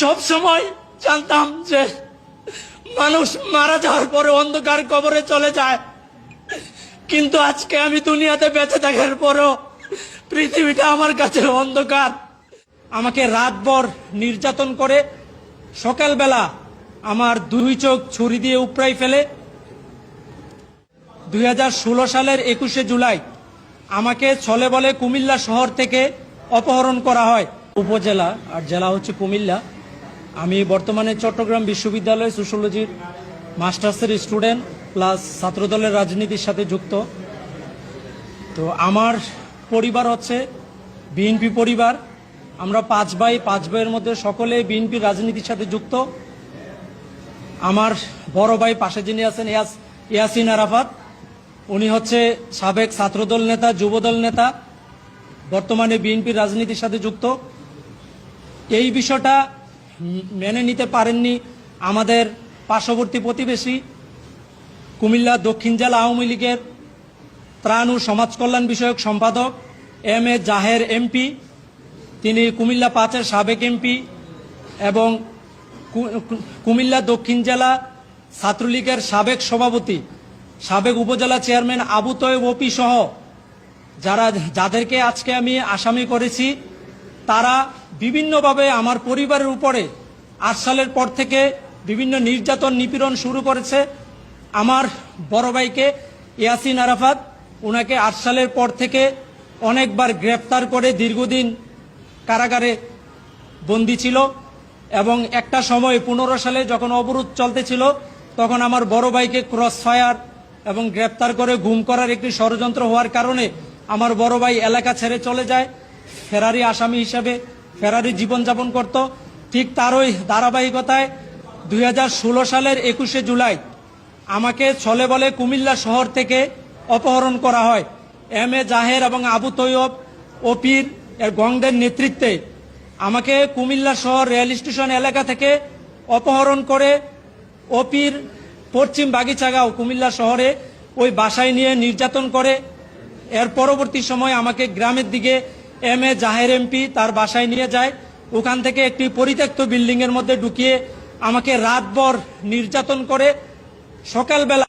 সব সময় জানতাম যে মানুষ মারা যাওয়ার পরে অন্ধকার কবরে চলে যায়, কিন্তু আজকে আমি দুনিয়াতে বেঁচে থাকার পরও পৃথিবীটা আমার কাছে অন্ধকার। আমাকে রাতভর নির্যাতন করে সকালবেলা আমার দুই চোখ ছুরি দিয়ে উপড়াই ফেলে 2016 সালের 21শে জুলাই আমাকে ছলে বলে কুমিল্লা শহর থেকে অপহরণ করা হয়। উপজেলা আর জেলা হচ্ছে কুমিল্লা। আমি বর্তমানে চট্টগ্রাম বিশ্ববিদ্যালয়ে সোশ্যোলজির মাস্টার্সের স্টুডেন্ট প্লাস ছাত্রদলের রাজনীতির সাথে যুক্ত। তো আমার পরিবার হচ্ছে বিএনপি পরিবার। আমরা 5 ভাই, 5 ভাইয়ের মধ্যে সকলে বিএনপির রাজনীতির সাথে যুক্ত। আমার বড় ভাই পাশে যিনি আছেন ইয়াসিন আরাফাত, উনি হচ্ছে সাবেক ছাত্রদল নেতা, যুবদল নেতা, বর্তমানে বিএনপির রাজনীতির সাথে যুক্ত। এই বিষয়টা মেনে নিতে পারেননি আমাদের পার্শ্ববর্তী প্রতিবেশী কুমিল্লা দক্ষিণ জেলা আওয়ামী লীগের ত্রাণ ও সমাজ কল্যাণ বিষয়ক সম্পাদক এম এ জাহের এমপি। তিনি কুমিল্লা 5-এর সাবেক এমপি এবং কুমিল্লা দক্ষিণ জেলা ছাত্রলীগের সাবেক সভাপতি, সাবেক উপজেলা চেয়ারম্যান আবু তয়েব ওপি সহ যাদেরকে আজকে আমি আসামি করেছি, তারা বিভিন্নভাবে আমার পরিবারের উপরে 8 সালের পর থেকে বিভিন্ন নির্যাতন নিপীড়ন শুরু করেছে। আমার বড় ভাইকে ইয়াসিন আরাফাত, ওনাকে 8 সালের পর থেকে অনেকবার গ্রেপ্তার করে দীর্ঘদিন কারাগারে বন্দী ছিল এবং একটা সময় 15 সালে যখন অবরোধ চলতেছিল তখন আমার বড় ভাইকে ক্রস ফায়ার এবং গ্রেপ্তার করে গুম করার একটি ষড়যন্ত্র হওয়ার কারণে আমার বড় ভাই এলাকা ছেড়ে চলে যায়, ফেরারি আসামি হিসেবে ফেরারি জীবনযাপন করত। ঠিক তারই ধারাবাহিকতায় 2016 সালের 21শে জুলাই আমাকে ছলে বলে কুমিল্লা শহর থেকে অপহরণ করা হয়। এম এ জাহের এবং আবু তৈয়ব ওপির এর গংদের নেতৃত্বে আমাকে কুমিল্লা শহর রেল স্টেশন এলাকা থেকে অপহরণ করে ওপির পশ্চিম বাগিচাগাঁও কুমিল্লা শহরে ওই বাসায় নিয়ে নির্যাতন করে। এর পরবর্তী সময় আমাকে গ্রামের দিকে এম এ জাহের এমপি তার বাসায় নিয়ে যায়। ওখান থেকে একটি পরিত্যক্ত বিল্ডিংয়ের মধ্যে ঢুকিয়ে আমাকে রাতভর নির্যাতন করে সকালবেলা